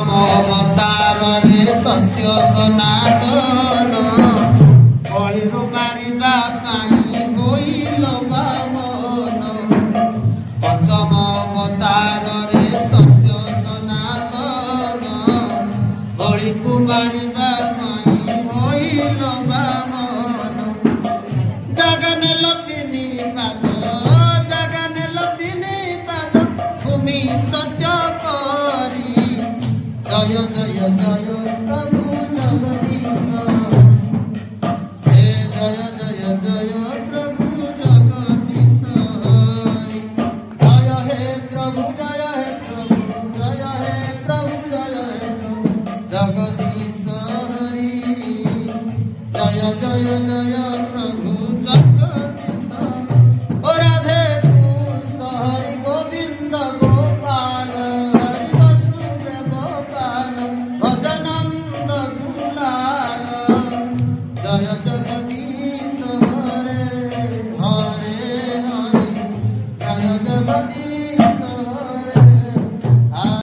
अवतार रे सत्य सनातन कलिरु मारिबा पाई बोइल बामन पंचम अवतार रे सत्य सनातन कलिकु मारिबा पाई बोइल बामन जगने लतिनी पाद जगने लतिनी पाद भूमि सत्य करी जय जय जय प्रभु जगदीश हे जय जय जय प्रभु जगदीश हरि जय हे प्रभु जय हे प्रभु जय हे प्रभु जय हे प्रभु जगदीश हरि जय जय जय प्रभु जगदीश ओ राधे कृष्ण हरि गोविंद गोपाल हरि वसुदेव भजनंद झूलाल जय जगदीश हरे हरे हरे जय जगदीश।